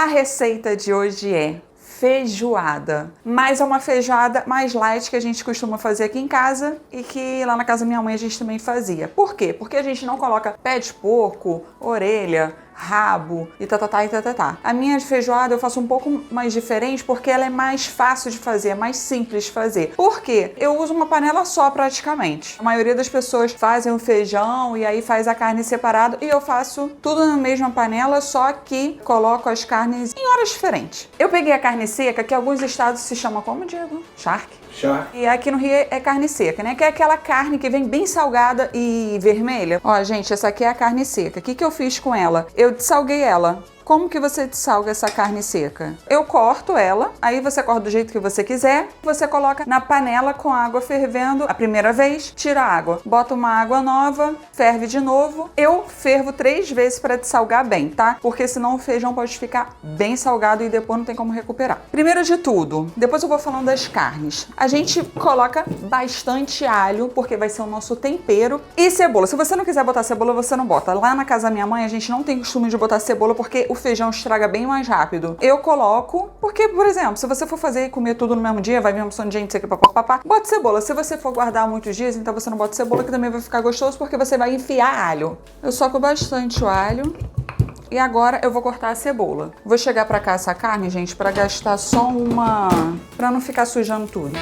A receita de hoje é feijoada, mas é uma feijoada mais light que a gente costuma fazer aqui em casa e que lá na casa da minha mãe a gente também fazia. Por quê? Porque a gente não coloca pé de porco, orelha, rabo e tatatá e tatatá. A minha feijoada eu faço um pouco mais diferente porque ela é mais fácil de fazer, é mais simples de fazer. Por quê? Eu uso uma panela só praticamente. A maioria das pessoas fazem o feijão e aí faz a carne separado e eu faço tudo na mesma panela, só que coloco as carnes em horas diferentes. Eu peguei a carne seca, que em alguns estados se chama como, Diego? Charque. E aqui no Rio é carne seca, né? Que é aquela carne que vem bem salgada e vermelha. Ó, gente, essa aqui é a carne seca. O que eu fiz com ela? Eu dessalguei ela. Como que você dessalga essa carne seca? Eu corto ela, aí você corta do jeito que você quiser, você coloca na panela com água fervendo a primeira vez, tira a água, bota uma água nova, ferve de novo. Eu fervo 3 vezes para dessalgar bem, tá? Porque senão o feijão pode ficar bem salgado e depois não tem como recuperar. Primeiro de tudo, depois eu vou falando das carnes. A gente coloca bastante alho, porque vai ser o nosso tempero, e cebola. Se você não quiser botar cebola, você não bota. Lá na casa da minha mãe, a gente não tem costume de botar cebola, porque o feijão estraga bem mais rápido. Eu coloco, porque, por exemplo, se você for fazer e comer tudo no mesmo dia, vai vir uma opção de gente, sei que papapá, bota cebola. Se você for guardar muitos dias, então você não bota cebola, que também vai ficar gostoso, porque você vai enfiar alho. Eu soco bastante o alho. E agora eu vou cortar a cebola. Vou chegar pra cá essa carne, gente, pra gastar só uma... pra não ficar sujando tudo.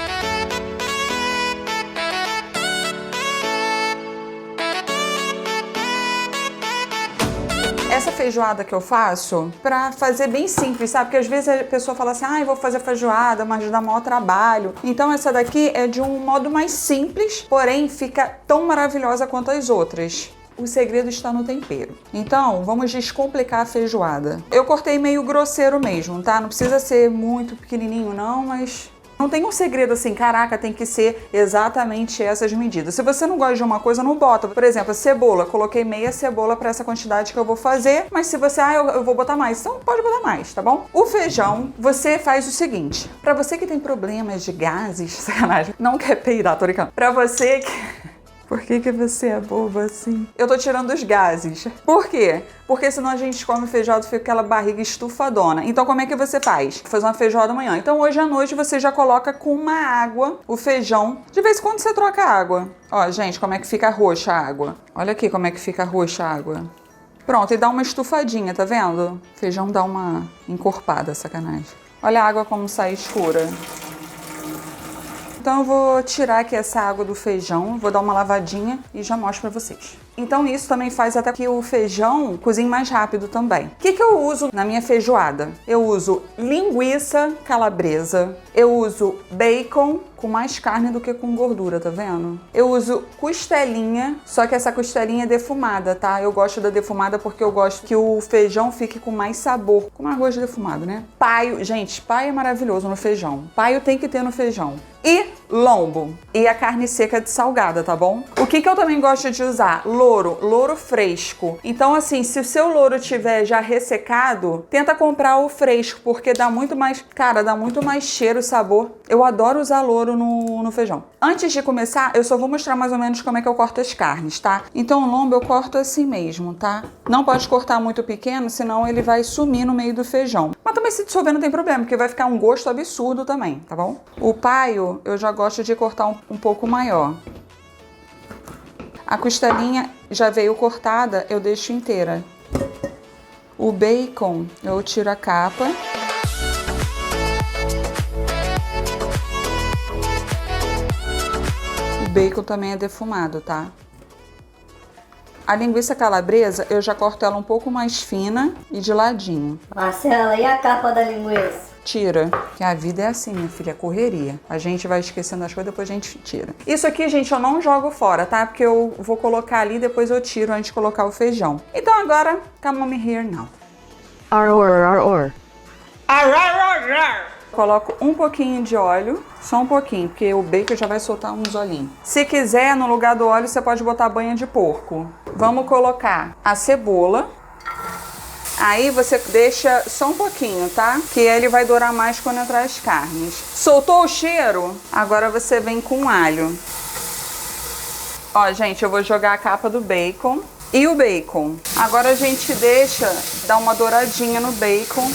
Essa feijoada que eu faço, pra fazer bem simples, sabe? Porque às vezes a pessoa fala assim, eu vou fazer feijoada, mas dá maior trabalho. Então essa daqui é de um modo mais simples, porém fica tão maravilhosa quanto as outras. O segredo está no tempero. Então, vamos descomplicar a feijoada. Eu cortei meio grosseiro mesmo, tá? Não precisa ser muito pequenininho não, mas... não tem um segredo assim, caraca, tem que ser exatamente essas medidas. Se você não gosta de uma coisa, não bota. Por exemplo, a cebola. Coloquei meia cebola para essa quantidade que eu vou fazer. Mas se você, eu vou botar mais. Então pode botar mais, tá bom? O feijão, você faz o seguinte. Para você que tem problemas de gases, sacanagem, não quer peidar, tô brincando. Para você que... Por que você é boba assim? Eu tô tirando os gases. Por quê? Porque senão a gente come feijoada e fica aquela barriga estufadona. Então como é que você faz? Vou fazer uma feijoada amanhã. Então hoje à noite você já coloca com uma água o feijão. De vez em quando você troca a água. Ó, gente, como é que fica roxa a água. Olha aqui como é que fica roxa a água. Pronto, e dá uma estufadinha, tá vendo? O feijão dá uma encorpada, sacanagem. Olha a água como sai escura. Então eu vou tirar aqui essa água do feijão, vou dar uma lavadinha e já mostro pra vocês. Então isso também faz até que o feijão cozinhe mais rápido também. O que eu uso na minha feijoada? Eu uso linguiça calabresa, eu uso bacon com mais carne do que com gordura, tá vendo? Eu uso costelinha, só que essa costelinha é defumada, tá? Eu gosto da defumada porque eu gosto que o feijão fique com mais sabor, com mais gosto de defumado, né? Paio, gente, paio é maravilhoso no feijão. Paio tem que ter no feijão. E lombo. E a carne seca de salgada, tá bom? O que eu também gosto de usar? Louro fresco. Então, assim, se o seu louro tiver já ressecado, tenta comprar o fresco, porque dá muito mais, cara, dá muito mais cheiro, sabor. Eu adoro usar louro no feijão. Antes de começar, eu só vou mostrar mais ou menos como é que eu corto as carnes, tá? Então, o lombo eu corto assim mesmo, tá? Não pode cortar muito pequeno, senão ele vai sumir no meio do feijão. Mas também se dissolver não tem problema, porque vai ficar um gosto absurdo também, tá bom? O paio, eu já gosto de cortar um pouco maior. A costelinha já veio cortada, eu deixo inteira. O bacon, eu tiro a capa. O bacon também é defumado, tá? A linguiça calabresa, eu já corto ela um pouco mais fina e de ladinho. Marcela, e a capa da linguiça? Tira, que a vida é assim, minha filha, é correria. A gente vai esquecendo as coisas, depois a gente tira. Isso aqui, gente, eu não jogo fora, tá? Porque eu vou colocar ali, depois eu tiro antes de colocar o feijão. Então agora, come on here now. Coloco um pouquinho de óleo, só um pouquinho, porque o bacon já vai soltar uns olhinhos. Se quiser, no lugar do óleo, você pode botar banha de porco. Vamos colocar a cebola. Aí você deixa só um pouquinho, tá? Que ele vai dourar mais quando entrar as carnes. Soltou o cheiro? Agora você vem com alho. Ó, gente, eu vou jogar a capa do bacon e o bacon. Agora a gente deixa dar uma douradinha no bacon.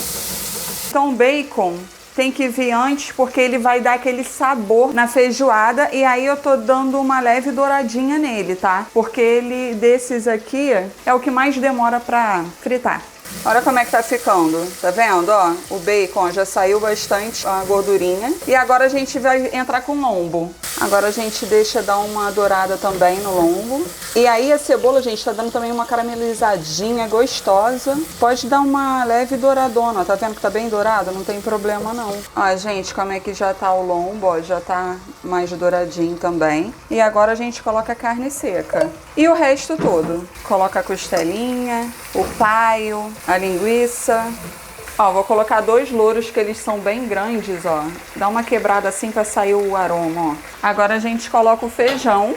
Então o bacon tem que vir antes porque ele vai dar aquele sabor na feijoada e aí eu tô dando uma leve douradinha nele, tá? Porque ele, desses aqui, é o que mais demora pra fritar. Olha como é que tá ficando, tá vendo, ó? O bacon já saiu bastante a gordurinha. E agora a gente vai entrar com lombo. Agora a gente deixa dar uma dourada também no lombo. E aí a cebola, gente, tá dando também uma caramelizadinha gostosa. Pode dar uma leve douradona, tá vendo que tá bem dourado? Não tem problema não. Ó, gente, como é que já tá o lombo, ó, já tá mais douradinho também. E agora a gente coloca a carne seca. E o resto todo. Coloca a costelinha, o paio, a linguiça. Ó, vou colocar 2 louros que eles são bem grandes, ó. Dá uma quebrada assim pra sair o aroma, ó. Agora a gente coloca o feijão.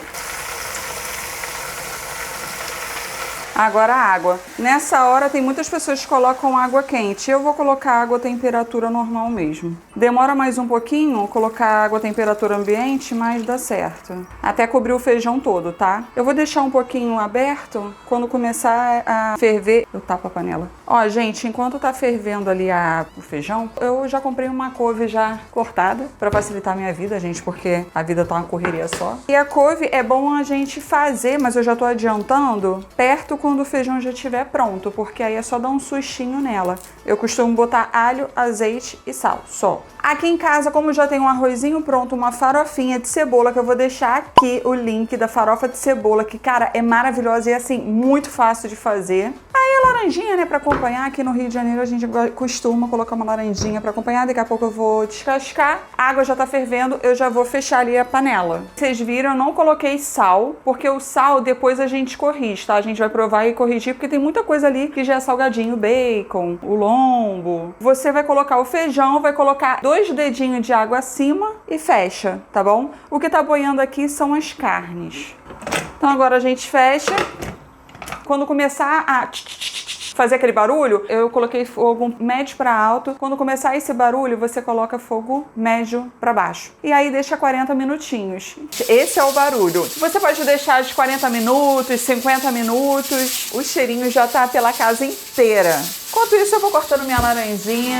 Agora a água. Nessa hora tem muitas pessoas que colocam água quente. Eu vou colocar água à temperatura normal mesmo. Demora mais um pouquinho colocar água à temperatura ambiente, mas dá certo. Até cobrir o feijão todo, tá? Eu vou deixar um pouquinho aberto. Quando começar a ferver, eu tapo a panela. Ó, gente, enquanto tá fervendo ali o feijão, eu já comprei uma couve já cortada pra facilitar a minha vida, gente, porque a vida tá uma correria só. E a couve é bom a gente fazer, mas eu já tô adiantando, perto quando o feijão já estiver pronto, porque aí é só dar um sustinho nela. Eu costumo botar alho, azeite e sal, só. Aqui em casa, como já tem um arrozinho pronto, uma farofinha de cebola, que eu vou deixar aqui o link da farofa de cebola, que, cara, é maravilhosa e, assim, muito fácil de fazer. Aí a laranjinha, né, pra acompanhar. Aqui no Rio de Janeiro a gente costuma colocar uma laranjinha pra acompanhar. Daqui a pouco eu vou descascar. A água já tá fervendo, eu já vou fechar ali a panela. Vocês viram, eu não coloquei sal, porque o sal depois a gente corrige, tá? A gente vai provar e corrigir, porque tem muita coisa ali que já é salgadinho. Bacon, o lombo. Você vai colocar o feijão, vai colocar 2 dedinhos de água acima e fecha, tá bom? O que tá boiando aqui são as carnes. Então agora a gente fecha. Quando começar a fazer aquele barulho, eu coloquei fogo médio para alto. Quando começar esse barulho, você coloca fogo médio para baixo. E aí deixa 40 minutinhos. Esse é o barulho. Você pode deixar de 40 minutos, 50 minutos. O cheirinho já tá pela casa inteira. Enquanto isso, eu vou cortando minha laranjinha.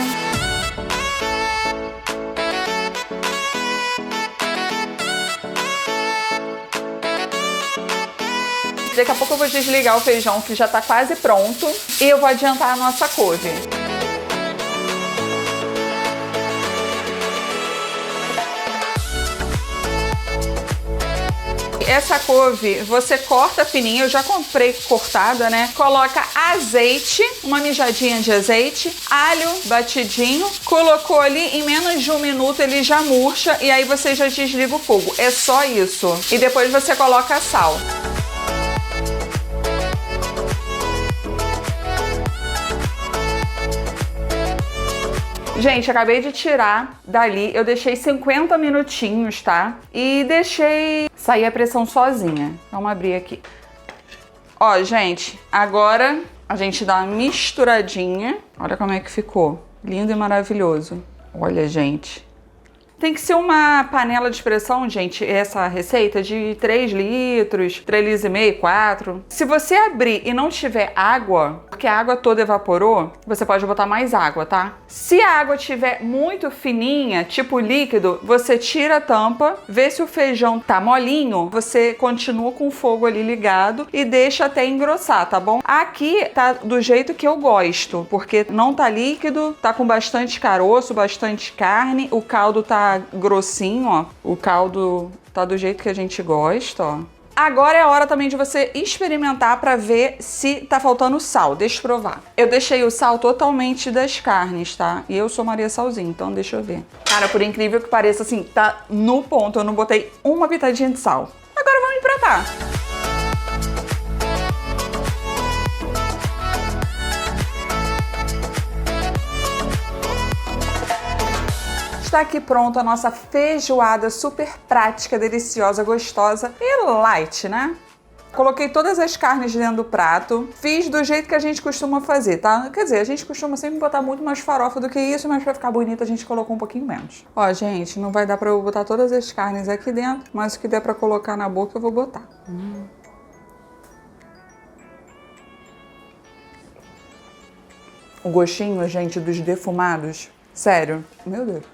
Daqui a pouco eu vou desligar o feijão, que já tá quase pronto, e eu vou adiantar a nossa couve. Essa couve, você corta fininho, eu já comprei cortada, né? Coloca azeite, uma mijadinha de azeite, alho batidinho, colocou ali, em menos de 1 minuto ele já murcha e aí você já desliga o fogo. É só isso. E depois você coloca sal. Gente, acabei de tirar dali, eu deixei 50 minutinhos, tá? E deixei sair a pressão sozinha. Vamos abrir aqui. Ó, gente, agora a gente dá uma misturadinha. Olha como é que ficou. Lindo e maravilhoso. Olha, gente. Tem que ser uma panela de pressão, gente, essa receita de 3 litros, 3,5 litros, 4. Se você abrir e não tiver água, porque a água toda evaporou, você pode botar mais água, tá? Se a água estiver muito fininha, tipo líquido, você tira a tampa, vê se o feijão tá molinho, você continua com o fogo ali ligado e deixa até engrossar, tá bom? Aqui tá do jeito que eu gosto, porque não tá líquido, tá com bastante caroço, bastante carne, o caldo tá grossinho, ó. O caldo tá do jeito que a gente gosta, ó. Agora é a hora também de você experimentar pra ver se tá faltando sal. Deixa eu provar. Eu deixei o sal totalmente das carnes, tá? E eu sou Maria Salzinho, então deixa eu ver. Cara, por incrível que pareça, assim, tá no ponto. Eu não botei uma pitadinha de sal. Agora vamos empratar. Está aqui pronta a nossa feijoada super prática, deliciosa, gostosa e light, né? Coloquei todas as carnes dentro do prato, fiz do jeito que a gente costuma fazer, tá? Quer dizer, a gente costuma sempre botar muito mais farofa do que isso, mas pra ficar bonita a gente colocou um pouquinho menos. Ó, gente, não vai dar pra eu botar todas as carnes aqui dentro, mas o que der pra colocar na boca eu vou botar. O gostinho, gente, dos defumados Sério. Meu Deus.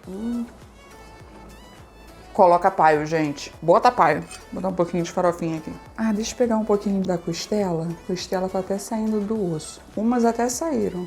Coloca paio, gente. Bota paio. Vou botar um pouquinho de farofinha aqui. Ah, deixa eu pegar um pouquinho da costela. A costela tá até saindo do osso. Umas até saíram.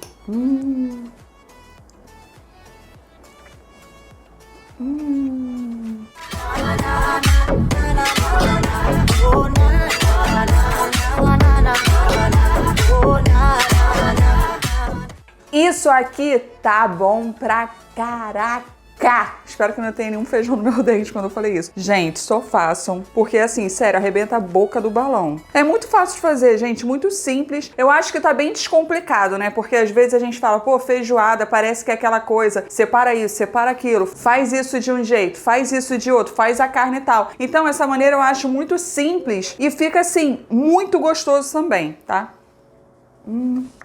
Isso aqui tá bom pra caraca. Espero que não tenha nenhum feijão no meu dente quando eu falei isso. Gente, só façam, porque assim, sério, arrebenta a boca do balão. É muito fácil de fazer, gente, muito simples. Eu acho que tá bem descomplicado, né? Porque às vezes a gente fala, pô, feijoada, parece que é aquela coisa, separa isso, separa aquilo, faz isso de um jeito, faz isso de outro, faz a carne e tal. Então essa maneira eu acho muito simples e fica assim, muito gostoso também, tá?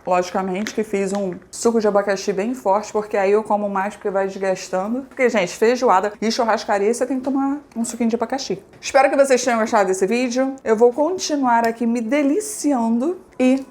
Logicamente que fiz um suco de abacaxi bem forte, porque aí eu como mais porque vai desgastando. Porque, gente, feijoada e churrascaria, você tem que tomar um suquinho de abacaxi. Espero que vocês tenham gostado desse vídeo. Eu vou continuar aqui me deliciando e...